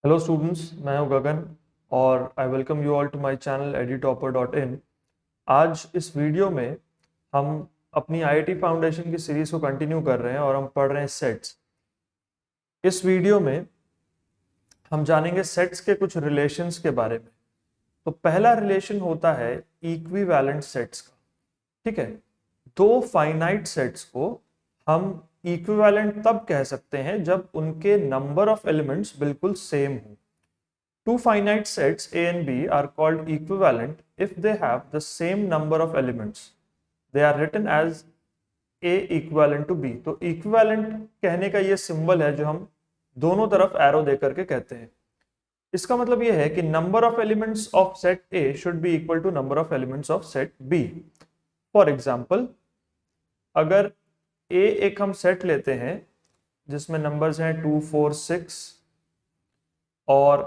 Hello students, मैं हूं गगन और I welcome you all to my channel edutopper.in। आज इस वीडियो में हम अपनी आईआईटी फाउंडेशन की सीरीज को कंटिन्यू कर रहे हैं और हम पढ़ रहे हैं सेट्स। इस वीडियो में हम जानेंगे सेट्स के कुछ रिलेशंस के बारे में। तो पहला रिलेशन होता है इक्विवेलेंट सेट्स का। ठीक है, दो फाइनाइट सेट्स को हम इक्विवेलेंट तब कह सकते हैं जब उनके नंबर ऑफ एलिमेंट्स बिल्कुल सेम हो। Two finite sets A and B are called equivalent if they have the same number of elements. They are written as A equivalent to B। तो equivalent कहने का ये सिंबल है जो हम दोनों तरफ एरो दे करके कहते हैं। इसका मतलब ये है कि number of elements of set A should be equal to number of elements of set B। For example, अगर A एक हम सेट लेते हैं जिसमें नंबर्स हैं 2, 4, 6 और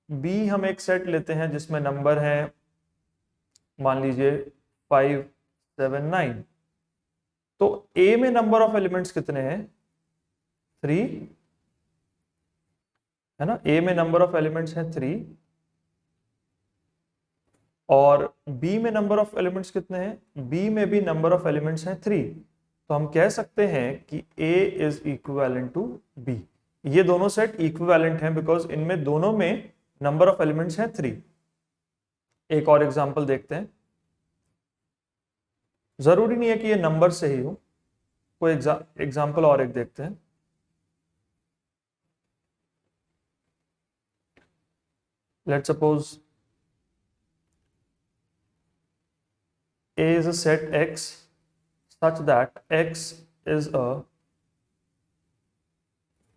B हम एक सेट लेते हैं जिसमें नंबर है मान लीजिए 5, 7, 9। तो A में नंबर ऑफ एलिमेंट्स कितने हैं? 3 है ना। A में नंबर ऑफ एलिमेंट्स हैं 3 और B में नंबर ऑफ एलिमेंट्स कितने हैं? B में भी नंबर ऑफ एलिमेंट्स हैं 3। तो हम कह सकते हैं कि A is equivalent to B। ये दोनों सेट इक्विवेलेंट हैं बिकॉज इनमें दोनों में नंबर ऑफ एलिमेंट्स हैं 3। एक और एग्जांपल देखते हैं। जरूरी नहीं है कि ये नंबर से ही हो, कोई एग्जांपल और एक देखते हैं। Let's suppose A is a set X such that X is a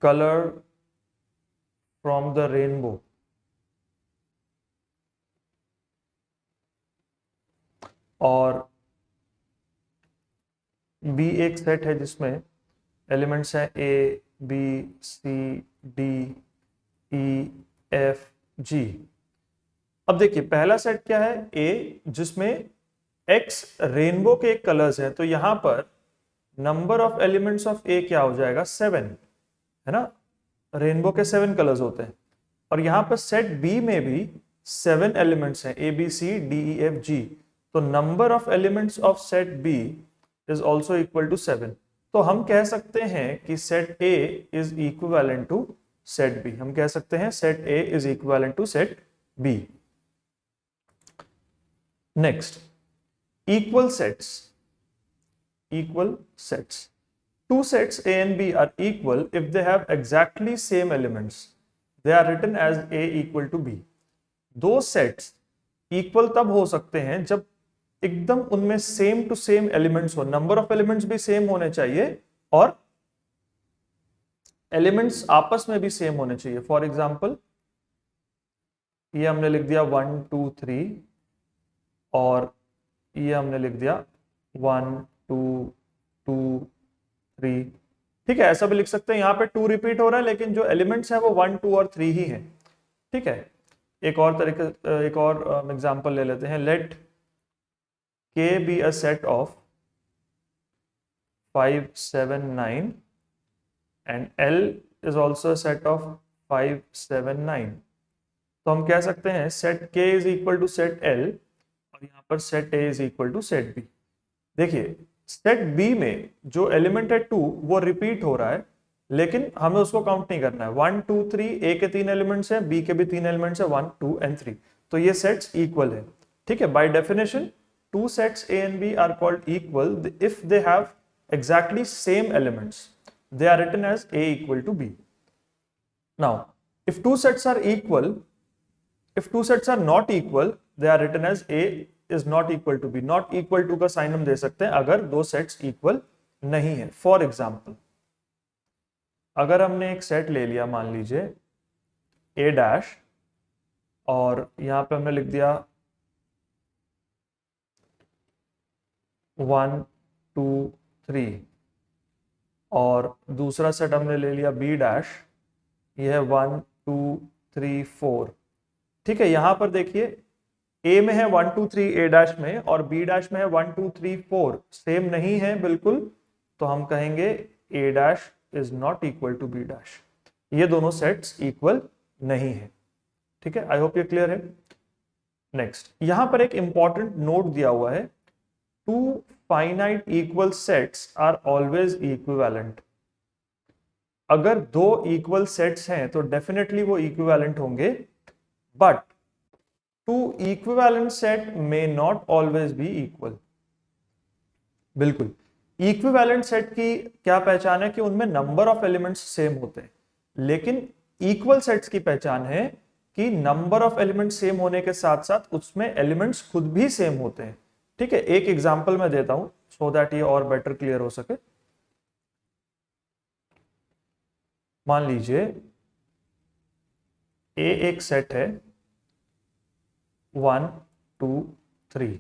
color from the rainbow। और B एक सेट है जिसमें एलिमेंट्स हैं A, B, C, D, E, F, G। अब देखिए, पहला सेट क्या है? A, जिसमें X रेनबो के कलर्स हैं। तो यहां पर number of elements of A क्या हो जाएगा? 7 है ना। रेनबो के 7 कलर्स होते हैं। और यहां पर सेट B में भी 7 एलिमेंट्स हैं, A, B, C, D, E, F, G। तो number of elements of set B is also equal to 7। तो हम कह सकते हैं कि set A is equivalent to set B। हम कह सकते हैं set A is equivalent to set B। Next, equal sets. Equal sets, two sets A and B are equal if they have exactly same elements. They are written as A equal to B। दो sets equal तब हो सकते हैं जब एकदम उनमें same to same elements हो। Number of elements भी सेम होने चाहिए और एलिमेंट्स आपस में भी सेम होने चाहिए। फॉर एग्जाम्पल, ये हमने लिख दिया 1, 2, 3 और ये हमने लिख दिया 1, 2, 2, 3। ठीक है, ऐसा भी लिख सकते हैं। यहाँ पे 2 रिपीट हो रहा है लेकिन जो एलिमेंट्स हैं वो 1, 2 और 3 ही हैं। ठीक है, एक और एग्जांपल ले लेते हैं। Let K be a set of 5, 7, 9 and L is also a set of 5, 7, 9। तो हम कह सकते हैं set K is equal to set L और यहाँ पर set A is equal to set B। देखिए, सेट B में जो एलिमेंट है 2 वो रिपीट हो रहा है लेकिन हमें उसको काउंट नहीं करना है। 1, 2, 3 A के 3 एलिमेंट्स हैं, B के भी 3 एलिमेंट्स हैं, 1, 2 एंड 3। तो ये सेट्स इक्वल है। ठीक है, by definition two sets A and B are called equal if they have exactly same elements. They are written as A equal to B। Now, if two sets are equal, if two sets are not equal, they are written as A is not equal to B। not equal to का sign हम दे सकते हैं अगर दो sets equal नहीं है। For example, अगर हमने एक सेट ले लिया मान लीजिए A डैश और यहां पे हमने लिख दिया 1, 2, 3 और दूसरा सेट हमने ले लिया B डैश, यह है 1, 2, 3, 4। ठीक है, यहां पर देखिए A में है 1, 2, 3 A डैश में और B डैश में है 1, 2, 3, 4। सेम नहीं है बिल्कुल, तो हम कहेंगे A dash is not equal to B dash. ये दोनों सेट्स इक्वल नहीं है। ठीक है, आई होप ये क्लियर है। नेक्स्ट, यहां पर एक इंपॉर्टेंट नोट दिया हुआ है, two finite equal sets are always equivalent. अगर दो इक्वल सेट्स हैं तो डेफिनेटली वो इक्विवेलेंट होंगे, but two equivalent set may not always be equal. बिल्कुल, इक्विवेलेंट सेट की क्या पहचान है कि उनमें नंबर ऑफ एलिमेंट्स सेम होते हैं, लेकिन इक्वल सेट्स की पहचान है कि नंबर ऑफ एलिमेंट्स सेम होने के साथ साथ उसमें एलिमेंट्स खुद भी सेम होते हैं। ठीक है, एक एग्जांपल मैं देता हूं सो दैट ये और बेटर क्लियर हो सके। मान लीजिए ए एक सेट है 1 2 3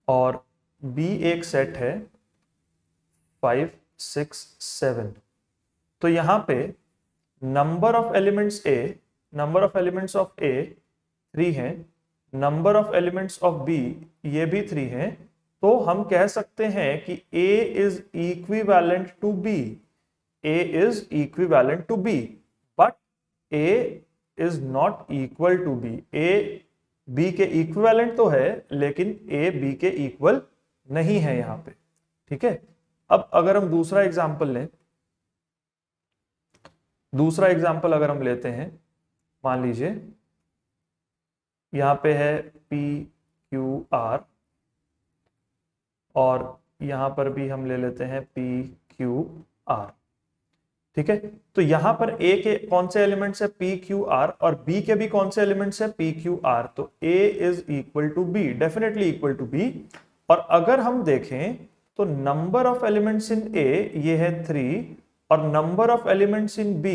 और बी एक सेट है 5 6 7। तो यहां पे number of elements of A 3 है, number of elements of B ये भी 3 है। तो हम कह सकते हैं कि A is equivalent to B, A is equivalent to B, but A is not equal to B. A B के इक्विवेलेंट तो है, लेकिन A B के इक्वल नहीं है यहां पे। ठीक है, अब अगर हम दूसरा एग्जांपल अगर हम लेते हैं, मान लीजिए यहां पे है P Q R और यहां पर भी हम ले लेते हैं P Q R। ठीक है, तो यहां पर A के कौन से एलिमेंट्स है P Q R और B के भी कौन से एलिमेंट्स है P Q R। तो A is equal to B, definitely equal to B। और अगर हम देखें तो number of elements in A ये है 3 और number of elements in B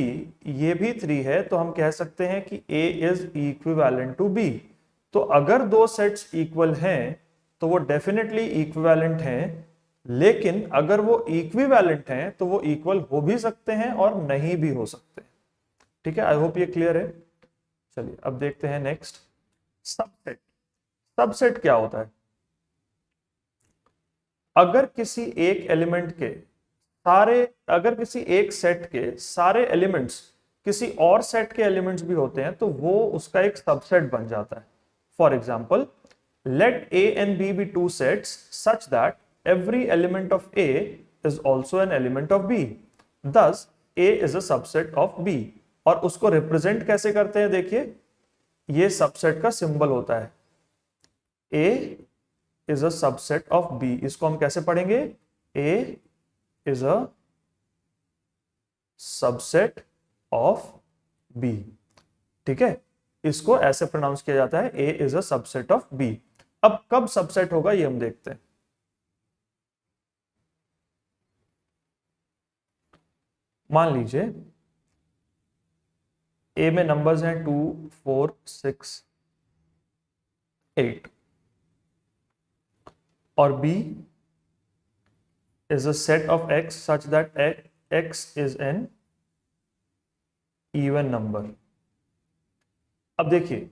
ये भी 3 है, तो हम कह सकते हैं कि A is equivalent to B। तो अगर दो सेट्स इक्वल हैं तो वो डेफिनेटली इक्विवेलेंट हैं, लेकिन अगर वो इक्विवेलेंट हैं तो वो इक्वल हो भी सकते हैं और नहीं भी हो सकते। ठीक है, आई होप ये क्लियर है। चलिए अब देखते हैं नेक्स्ट, सबसेट। सबसेट क्या होता है? अगर किसी एक सेट के सारे एलिमेंट्स किसी और सेट के एलिमेंट्स भी होते हैं तो वो उसका एक सबसेट बन जाता है। For example, let A and B be two sets such that every element of A is also an element of B. Thus, A is a subset of B. और उसको रिप्रेजेंट कैसे करते हैं? देखिए, ये सबसेट का सिंबल होता है। A is a subset of B. इसको हम कैसे पढ़ेंगे? A is a subset of B. ठीक है, इसको ऐसे प्रोनाउंस किया जाता है, A is a subset of B. अब कब सबसेट होगा ये हम देखते हैं। मान लीजिए A में नंबर्स हैं 2 4 6 8 और B is a set of X such that X is an even number. अब देखिए,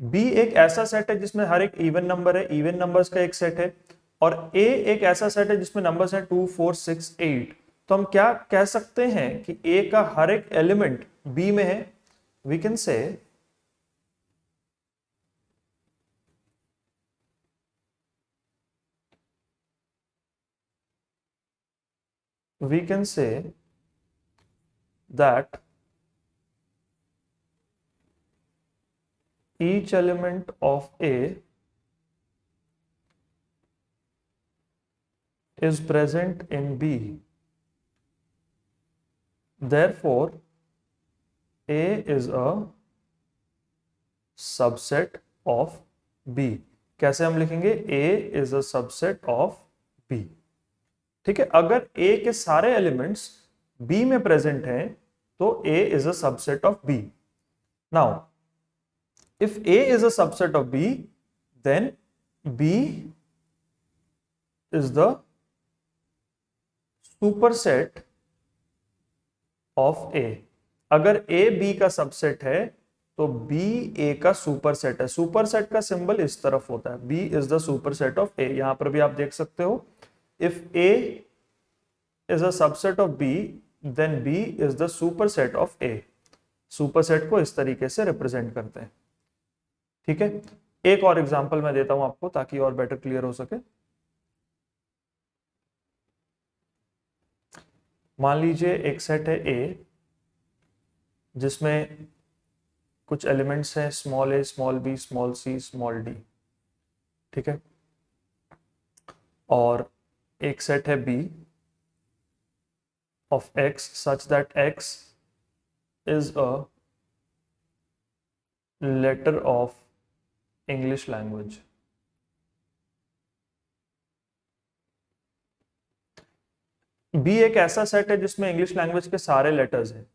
B एक ऐसा सेट है जिसमें हर एक इवन नंबर है, इवन नंबर्स का एक सेट है, और A एक ऐसा सेट है जिसमें नंबर्स हैं 2 4 6 8। तो हम क्या कह सकते हैं कि A का हर एक एलिमेंट B में है। We can say that each element of A is present in B. Therefore, A is a subset of B. कैसे हम लिखेंगे? A is a subset of B. ठीक है, अगर A के सारे एलिमेंट्स B में प्रेजेंट हैं तो A is a subset of B. Now, if A is a subset of B, then B is the superset of A. अगर A B का सबसेट है तो B A का सुपरसेट है। सुपरसेट का सिंबल इस तरफ होता है, B is the superset of A। यहां पर भी आप देख सकते हो, if A is a subset of B, then B is the superset of A. Superset को इस तरीके से रिप्रेजेंट करते हैं। ठीक है, एक और एग्जांपल मैं देता हूं आपको ताकि और बेटर क्लियर हो सके। मान लीजिए एक सेट है ए जिसमें कुछ एलिमेंट्स हैं small a, small b, small c, small d. ठीक है, और एक सेट है B of X such that X is a letter of English language. B एक ऐसा सेट है जिसमें इंग्लिश लैंग्वेज के सारे लेटर्स हैं,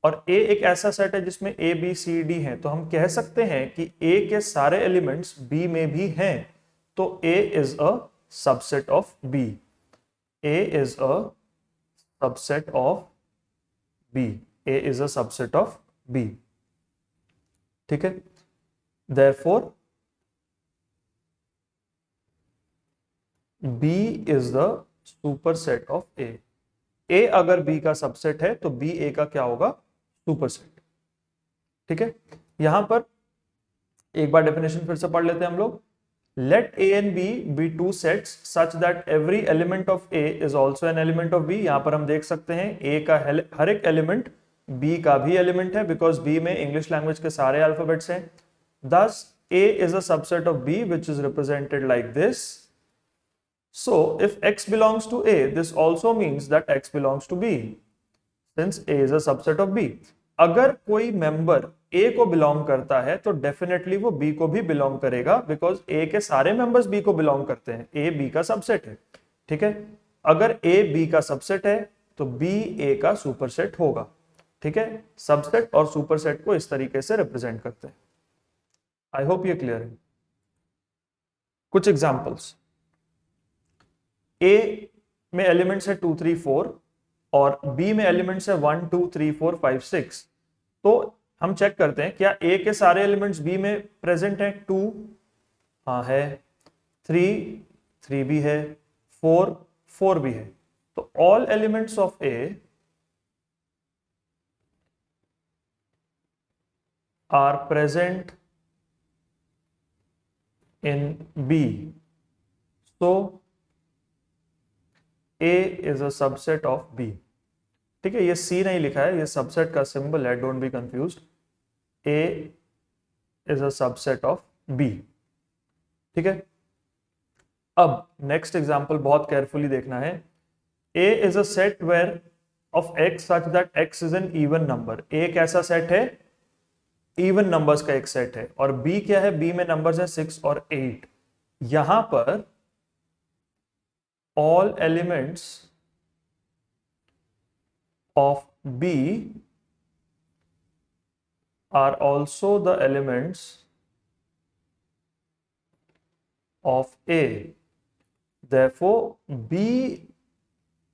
और ए एक ऐसा सेट है जिसमें ए बी सी डी हैं। तो हम कह सकते हैं कि ए के सारे एलिमेंट्स बी में भी हैं, तो A is a subset of B. A is a subset of B. A is a subset of B. ठीक है, therefore B is the superset of A. A अगर बी का सबसेट है तो बी ए का क्या होगा? सुपरसेट। ठीक है, यहां पर एक बार डेफिनेशन फिर से पढ़ लेते हैं हम लोग। Let A and B be two sets such that every element of A is also an element of B. यहां पर हम देख सकते हैं ए का हर एक एलिमेंट बी का भी एलिमेंट है, बिकॉज बी में इंग्लिश लैंग्वेज के सारे अल्फाबेट्स हैं। Thus A is a subset of B which is represented like this. So if x belongs to A, this also means that x belongs to B, since A is a subset of B. अगर कोई member A को belong करता है तो definitely वो B को भी belong करेगा, बिकॉज A के सारे मेंबर्स B को बिलोंग करते हैं। A B का सबसेट है। ठीक है, अगर A B का सबसेट है तो B A का सुपरसेट होगा। ठीक है, सबसेट और सुपरसेट को इस तरीके से रिप्रेजेंट करते हैं। आई होप ये क्लियर है। कुछ एग्जाम्पल्स। ए में एलिमेंट्स है 2 3 4 और बी में एलिमेंट्स है 1 2 3 4 5 6। तो हम चेक करते हैं क्या ए के सारे एलिमेंट्स बी में प्रेजेंट हैं? 2 हाँ है, 3 भी है, 4 भी है। तो all elements of A are present in B, so A is a subset of B। ठीक है, ये C नहीं लिखा है, ये सबसेट का सिंबल है, don't be confused. A is a subset of B। ठीक है, अब नेक्स्ट एग्जांपल बहुत केयरफुली देखना है। A is a set where of x such that x is an even number। A एक ऐसा सेट है, इवन नंबर्स का एक सेट है, और B क्या है? B में नंबर्स है 6 और 8। यहां पर all elements of B are also the elements of A, therefore B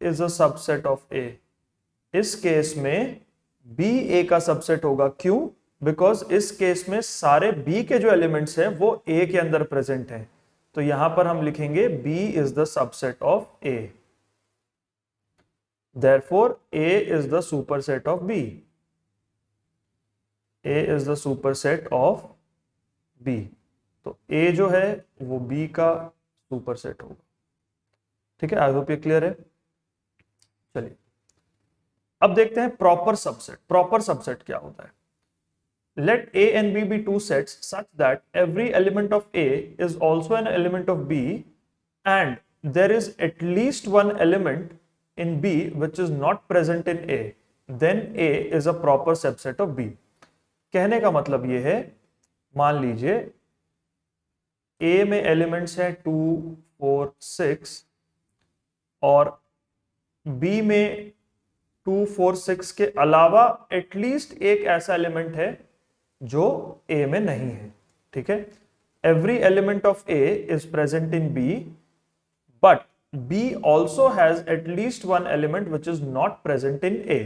is a subset of A। इस केस में B A का सबसेट होगा। क्यों? बिकॉज इस केस में सारे B के जो एलिमेंट्स हैं वो A के अंदर प्रेजेंट हैं। तो यहां पर हम लिखेंगे B is the subset of A, therefore A is the superset of B। A is the superset of B। तो A जो है वो B का सुपरसेट होगा। ठीक है, आई होप ये क्लियर है। चलिए अब देखते हैं प्रॉपर सबसेट। प्रॉपर सबसेट क्या होता है? Let A and B be two sets such that every element of A is also an element of B, and there is at least one element in B which is not present in A, then A is a proper subset of B। कहने का मतलब ये है, मान लीजिए A में elements हैं 2 4 6 और B में 2 4 6 के अलावा एटलीस्ट एक ऐसा एलिमेंट है जो A में नहीं है। ठीक है, every element of A is present in B, but B also has at least one element which is not present in A।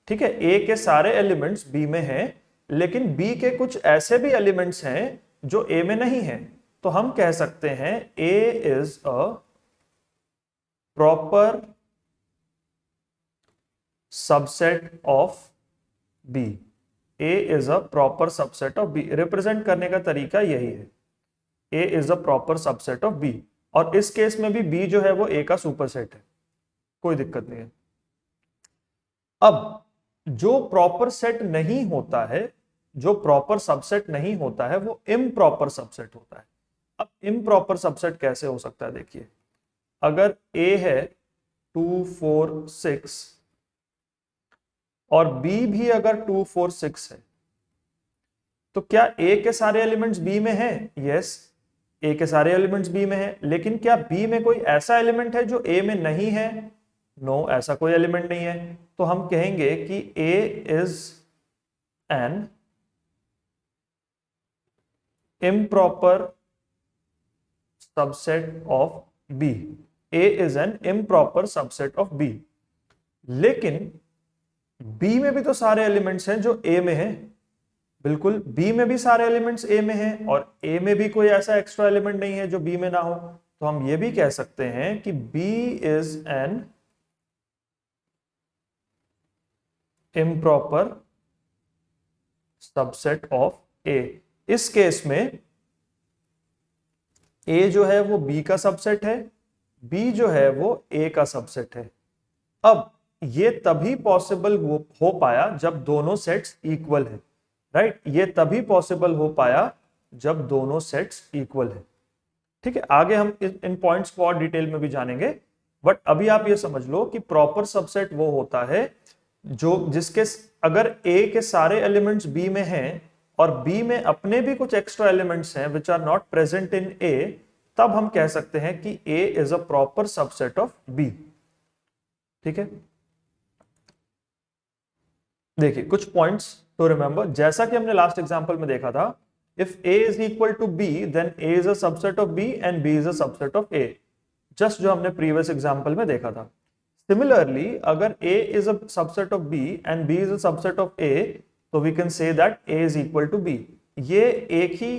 ठीक है, A के सारे एलिमेंट्स B में हैं, लेकिन B के कुछ ऐसे भी एलिमेंट्स हैं जो A में नहीं है। तो हम कह सकते हैं A is a proper subset of B। A is a proper subset of B. Represent करने का तरीका यही है, A is a proper subset of B. और इस केस में भी बी जो है वो ए का सुपरसेट है, कोई दिक्कत नहीं है। अब जो प्रॉपर सेट नहीं होता है, जो प्रॉपर सबसेट नहीं होता है, वो इम्प्रॉपर सबसेट होता है। अब इम्प्रॉपर सबसेट कैसे हो सकता है, देखिए अगर ए है 2 4 6 और बी भी अगर 2 4 6 है, तो क्या ए के सारे एलिमेंट्स बी में हैं? यस, ए के सारे एलिमेंट्स बी में हैं, लेकिन क्या बी में कोई ऐसा एलिमेंट है जो ए में नहीं है? नो, ऐसा कोई एलिमेंट नहीं है। तो हम कहेंगे कि A is an improper subset of B. A is an improper subset of B. लेकिन बी में भी तो सारे एलिमेंट्स हैं जो ए में हैं। बिल्कुल, बी में भी सारे एलिमेंट्स ए में हैं और ए में भी कोई ऐसा एक्स्ट्रा एलिमेंट नहीं है जो बी में ना हो। तो हम ये भी कह सकते हैं कि B is an improper subset of A. इस केस में ए जो है वो बी का सबसेट है, बी जो है वो ए का सबसेट है। अब ये तभी पॉसिबल हो पाया जब दोनों सेट्स इक्वल है, राइट? ये तभी पॉसिबल हो पाया जब दोनों सेट्स इक्वल है। ठीक है, आगे हम इन पॉइंट्स को और डिटेल में भी जानेंगे, बट अभी आप ये समझ लो कि प्रॉपर सबसेट वो होता है जो जिसके अगर ए के सारे एलिमेंट्स बी में हैं और बी में अपने भी कुछ एक्स्ट्रा एलिमेंट्स हैं which are not present in A, तब हम कह सकते हैं कि A is a proper subset of B. ठीक है, देखिए कुछ पॉइंट्स टू रिमेंबर। जैसा कि हमने लास्ट एग्जांपल में देखा था, if A is equal to B then A is a subset of B and B is a subset of A, just जो हमने प्रीवियस एग्जांपल में देखा था। सिमिलरली अगर a is a subset of b and b is a subset of a, तो we can say that a is equal to b। ये एक ही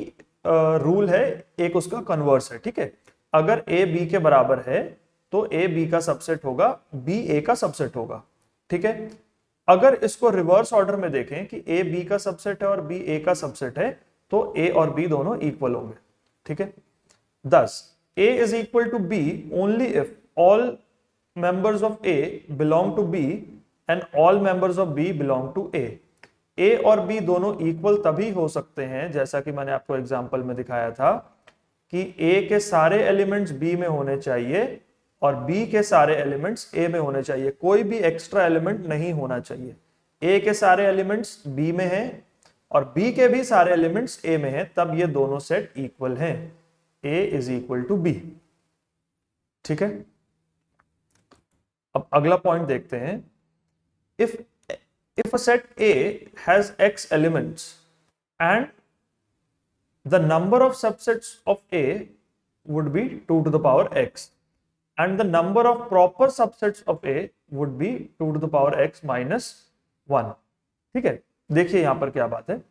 rule है, एक उसका कन्वर्स है। ठीक है, अगर a b के बराबर है तो a b का सबसेट होगा, b a का सबसेट होगा। ठीक है, अगर इसको रिवर्स ऑर्डर में देखें कि a b का सबसेट है और b a का सबसेट है, तो a और b दोनों इक्वल होंगे। ठीक है, thus a is equal to b only if all members of A belong to B and all members of B belong to A। A और B दोनों इक्वल तभी हो सकते हैं, जैसा कि मैंने आपको एग्जांपल में दिखाया था, कि A के सारे एलिमेंट्स B में होने चाहिए और B के सारे एलिमेंट्स A में होने चाहिए, कोई भी एक्स्ट्रा एलिमेंट नहीं होना चाहिए। A के सारे एलिमेंट्स B में हैं और B के भी सारे एलिमेंट्स A में हैं, तब ये दोनों सेट इक्वल हैं। A is equal to B। ठीक है, अब अगला पॉइंट देखते हैं। if a set A has x elements and the number of subsets of A would be 2 to the power x and the number of proper subsets of A would be 2 to the power x minus 1। ठीक है, देखिए यहां पर क्या बात है।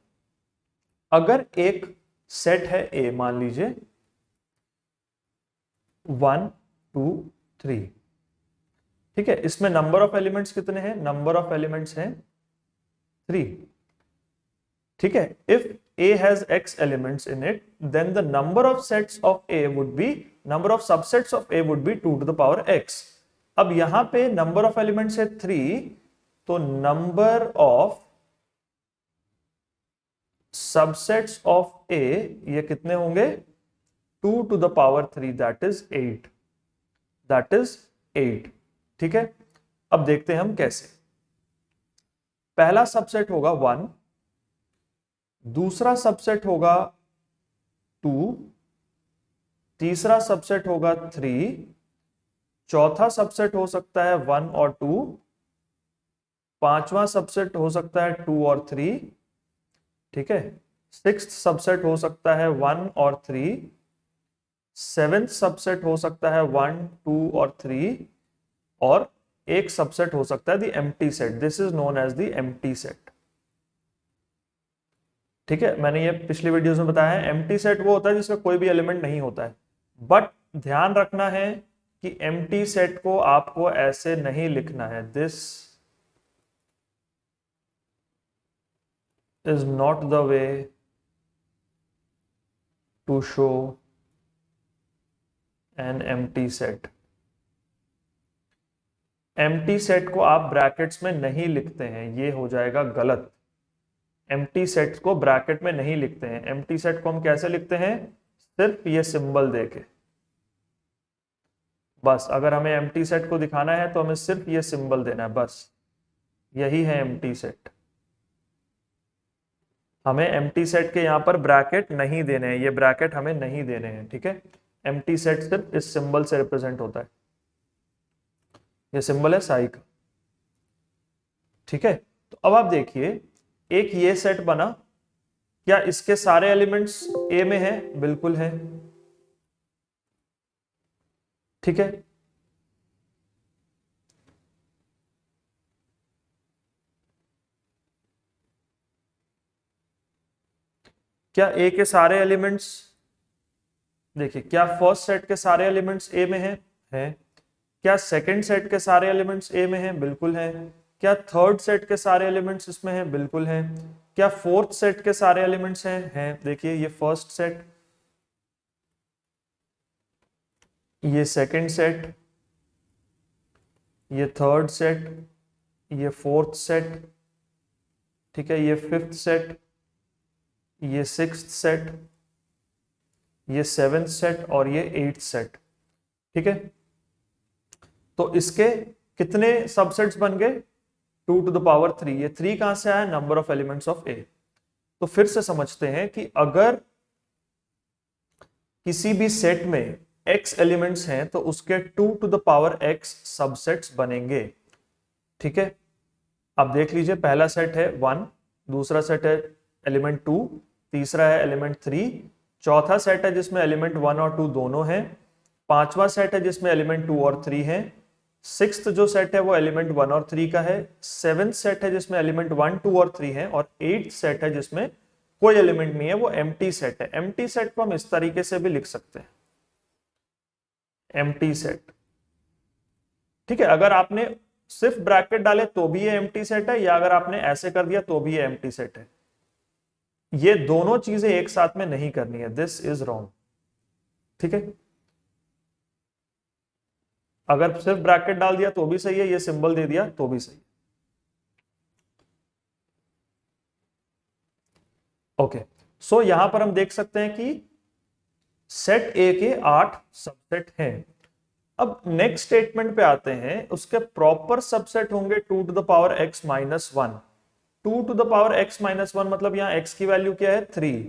अगर एक सेट है A, मान लीजिए 1 2 3, ठीक है, इसमें नंबर ऑफ एलिमेंट्स कितने हैं? नंबर ऑफ एलिमेंट्स हैं 3। ठीक है, if A has x elements in it then the number of sets of A would be, number of subsets of A would be 2 to the power x। अब यहां पे number of elements है 3, तो number of subsets of A ये कितने होंगे? 2 to the power 3, that is 8, that is 8। ठीक है, अब देखते हैं हम कैसे। पहला सबसेट होगा 1, दूसरा सबसेट होगा 2, तीसरा सबसेट होगा 3, चौथा सबसेट हो सकता है 1 और 2, पांचवा सबसेट हो सकता है 2 और 3। ठीक है, सिक्स्थ सबसेट हो सकता है 1 और 3, सेवेंथ सबसेट हो सकता है 1 2 और 3, और एक सबसेट हो सकता है the empty set. This is known as the empty set. ठीक है, मैंने ये पिछली वीडियोस में बताया है, एम्प्टी सेट वो होता है जिसमें कोई भी एलिमेंट नहीं होता है। बट ध्यान रखना है कि एम्प्टी सेट को आपको ऐसे नहीं लिखना है, this is not the way to show an empty set। empty set को आप ब्रैकेट्स में नहीं लिखते हैं, ये हो जाएगा गलत। empty set को ब्रैकेट में नहीं लिखते हैं। empty set को हम कैसे लिखते हैं? सिर्फ ये सिंबल देके। बस अगर हमें empty set को दिखाना है तो हमें सिर्फ ये सिंबल देना है, बस यही है empty set। हमें empty set के यहां पर ब्रैकेट नहीं देने हैं, ये ब्रैकेट हमें नहीं देने हैं, ठीक है। empty set सिर्फ इस सिंबल से रिप्रेजेंट होता है, ये सिंबल है साई का, ठीक है। तो अब आप देखिए, एक ये सेट बना, क्या इसके सारे एलिमेंट्स ए में है? बिल्कुल है, ठीक है। क्या ए के सारे एलिमेंट्स, देखिए, क्या फर्स्ट सेट के सारे एलिमेंट्स ए में है? क्या सेकंड सेट के सारे एलिमेंट्स ए में है? बिल्कुल है। क्या थर्ड सेट के सारे एलिमेंट्स इसमें हैं? बिल्कुल है। क्या फोर्थ सेट के सारे एलिमेंट्स हैं? देखिए, ये फर्स्ट सेट, ये सेकंड सेट, ये थर्ड सेट, ये फोर्थ सेट, ठीक है, ये फिफ्थ सेट, ये सिक्स्थ सेट, ये सेवेंथ सेट और ये एट्थ सेट, ठीक है। तो इसके कितने सबसेट्स बन गए? 2 to the power 3। ये 3 कहां से आया? नंबर ऑफ एलिमेंट्स ऑफ ए। तो फिर से समझते हैं कि अगर किसी भी सेट में x एलिमेंट्स हैं तो उसके 2 to the power x subsets बनेंगे, ठीक है। अब देख लीजिए, पहला सेट है 1, दूसरा सेट है एलिमेंट 2, तीसरा है एलिमेंट 3, चौथा सेट है जिसमें एलिमेंट 1 और 2 दोनों हैं, पांचवा सेट है जिसमें एलिमेंट 2 और 3 हैं, सिक्स्थ जो सेट है वो एलिमेंट 1 और 3 का है, सेवेंथ सेट है जिसमें एलिमेंट 1, 2 और 3 है, और एट्थ सेट है जिसमें कोई एलिमेंट नहीं है, वो एम्प्टी सेट है। एम्प्टी सेट को हम इस तरीके से भी लिख सकते हैं, एम्प्टी सेट, ठीक है। अगर आपने सिर्फ ब्रैकेट डाले तो भी ये एम्प्टी सेट है, या अगर आपने ऐसे कर दिया तो भी ये एम्प्टी सेट है। ये दोनों चीजें एक साथ में नहीं करनी है, दिस इज रॉन्ग, ठीक है। अगर सिर्फ ब्रैकेट डाल दिया तो भी सही है, ये सिंबल दे दिया तो भी सही है, ओके। सो यहां पर हम देख सकते हैं कि सेट ए के 8 सबसेट हैं। अब नेक्स्ट स्टेटमेंट पे आते हैं, उसके प्रॉपर सबसेट होंगे 2 to the power x minus 1। 2 to the power x minus 1 मतलब यहां x की वैल्यू क्या है? 3।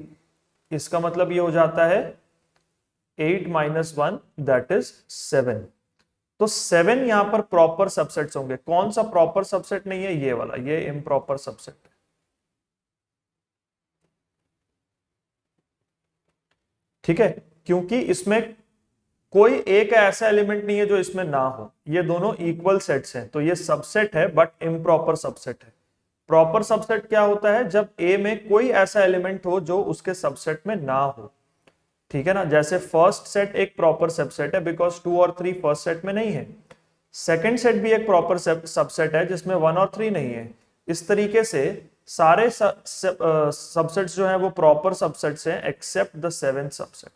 इसका मतलब ये हो जाता है 8 minus 1 दैट इज 7। तो 7 यहां पर प्रॉपर सबसेट्स होंगे। कौन सा प्रॉपर सबसेट नहीं है? ये वाला, ये इम्प्रॉपर सबसेट है, ठीक है। क्योंकि इसमें कोई एक ऐसा एलिमेंट नहीं है जो इसमें ना हो, ये दोनों इक्वल सेट्स हैं, तो ये सबसेट है बट इम्प्रॉपर सबसेट है। प्रॉपर सबसेट क्या होता है? जब ए में कोई ऐसा एलिमेंट हो जो उसके सबसेट में ना हो, ठीक है ना। जैसे फर्स्ट सेट एक प्रॉपर सबसेट है बिकॉज 2 और 3 फर्स्ट सेट में नहीं है। सेकंड सेट भी एक प्रॉपर सबसेट है जिसमें 1 और 3 नहीं है। इस तरीके से सारे सबसेट्स जो है वो प्रॉपर सबसेट्स हैं except the seventh subset.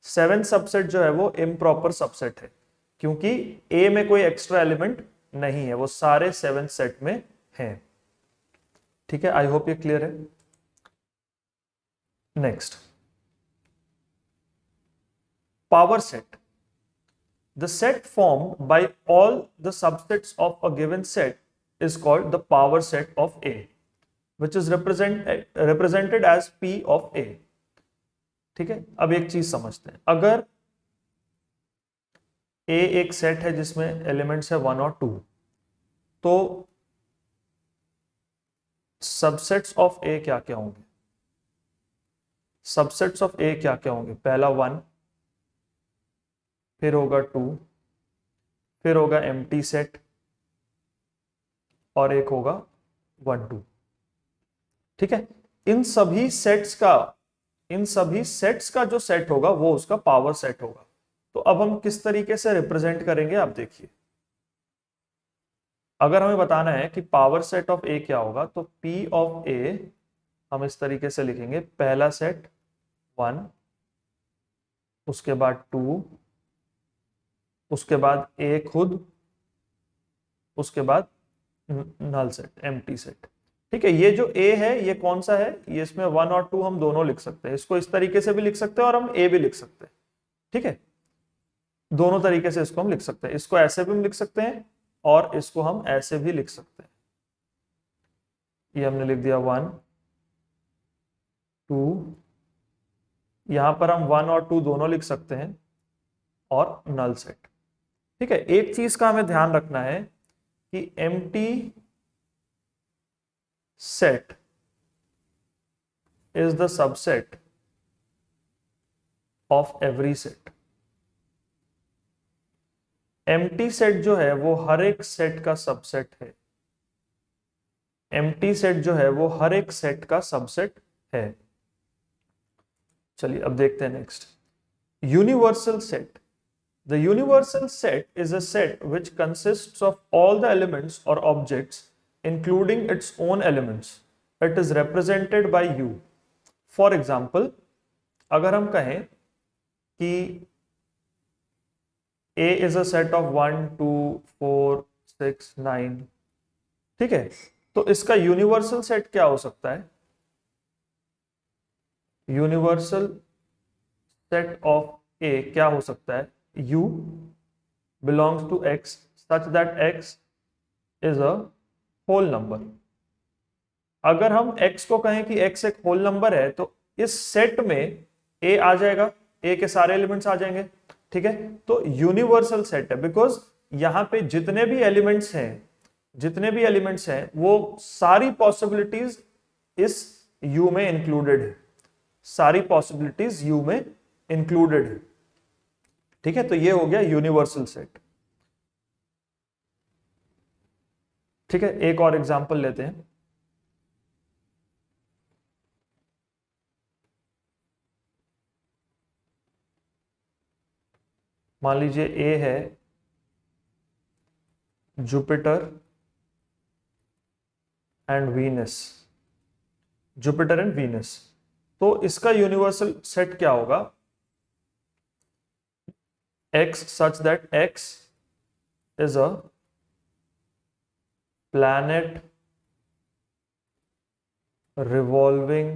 Seventh subset जो है वो इम्प्रॉपर सबसेट है क्योंकि ए में कोई एक्स्ट्रा एलिमेंट नहीं है, वो सारे सेवेंथ सेट में हैं, ठीक है। आई होप ये क्लियर है। Next, power set. The set formed by all the subsets of a given set is called the power set of A, which is represented as P of A. ठीक है। अब एक चीज समझते हैं, अगर A एक सेट है जिसमें एलिमेंट्स है 1 और 2, तो सबसेट्स ऑफ A क्या क्या होंगे? सबसेट्स ऑफ A क्या क्या होंगे? पहला 1, फिर होगा 2, फिर होगा एम्प्टी सेट, और एक होगा 1 2, ठीक है। इन सभी सेट्स का जो सेट होगा वो उसका पावर सेट होगा। तो अब हम किस तरीके से रिप्रेजेंट करेंगे आप देखिए। अगर हमें बताना है कि पावर सेट ऑफ ए क्या होगा, तो P ऑफ ए हम इस तरीके से लिखेंगे, पहला सेट 1, उसके बाद 2, उसके बाद A खुद, उसके बाद नल सेट, एम्प्टी सेट। ठीक है, ये जो A है ये कौन सा है, ये इसमें 1 और 2 हम दोनों लिख सकते हैं, इसको इस तरीके से भी लिख सकते हैं और हम A भी लिख सकते हैं। ठीक है, दोनों तरीके से इसको हम लिख सकते हैं, इसको ऐसे भी हम लिख सकते हैं और इसको हम ऐसे भी लिख सकते हैं। ये हमने लिख दिया 1 2, यहां पर हम 1 और 2 दोनों लिख सकते हैं और नल सेट। ठीक है, एक चीज का हमें ध्यान रखना है कि empty set is the subset of every set. Empty set जो है वो हर एक सेट का सबसेट है, एम्प्टी सेट जो है वो हर एक सेट का सबसेट है। चलिए अब देखते हैं next, universal set. The universal set is a set which consists of all the elements or objects including its own elements. It is represented by U. For example, अगर हम कहें कि A is a set of 1 2 4 6 9, ठीक है, तो इसका universal set क्या हो सकता है, यूनिवर्सल सेट ऑफ A क्या हो सकता है, U belongs to X such that X is a whole number। अगर हम X को कहें कि X एक होल नंबर है तो इस सेट में A आ जाएगा, A के सारे एलिमेंट्स आ जाएंगे। ठीक है, तो यूनिवर्सल सेट है बिकॉज यहां पे जितने भी एलिमेंट्स हैं वो सारी पॉसिबिलिटीज इस U में इंक्लूडेड है, सारी पॉसिबिलिटीज U में इंक्लूडेड है। ठीक है, तो ये हो गया यूनिवर्सल सेट। ठीक है, एक और एग्जांपल लेते हैं, मान लीजिए A है Jupiter and Venus, Jupiter and Venus, तो इसका यूनिवर्सल सेट क्या होगा, X such that X is a planet revolving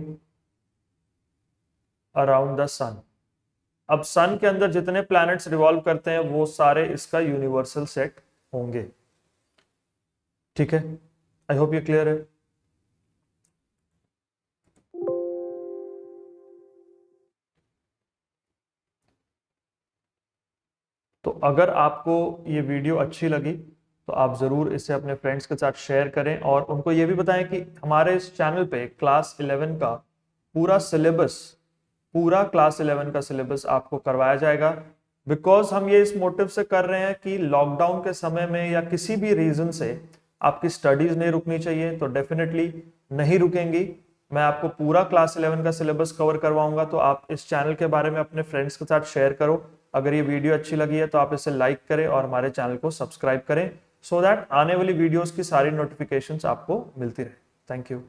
around the sun। अब सन के अंदर जितने प्लैनेट्स रिवॉल्व करते हैं वो सारे इसका यूनिवर्सल सेट होंगे। ठीक है, आई होप ये क्लियर है। तो अगर आपको ये वीडियो अच्छी लगी तो आप ज़रूर इसे अपने फ्रेंड्स के साथ शेयर करें और उनको ये भी बताएं कि हमारे इस चैनल पे क्लास 11 का पूरा सिलेबस, पूरा क्लास 11 का सिलेबस आपको करवाया जाएगा। बिकॉज हम ये इस मोटिव से कर रहे हैं कि लॉकडाउन के समय में या किसी भी रीज़न से आपकी स्टडीज़ नहीं रुकनी चाहिए, तो डेफिनेटली नहीं रुकेंगी। मैं आपको पूरा क्लास 11 का सिलेबस कवर करवाऊंगा, तो आप इस चैनल के बारे में अपने फ्रेंड्स के साथ शेयर करो। अगर ये वीडियो अच्छी लगी है तो आप इसे लाइक करें और हमारे चैनल को सब्सक्राइब करें सो दैट आने वाली वीडियोस की सारी नोटिफिकेशंस आपको मिलती रहे। Thank you.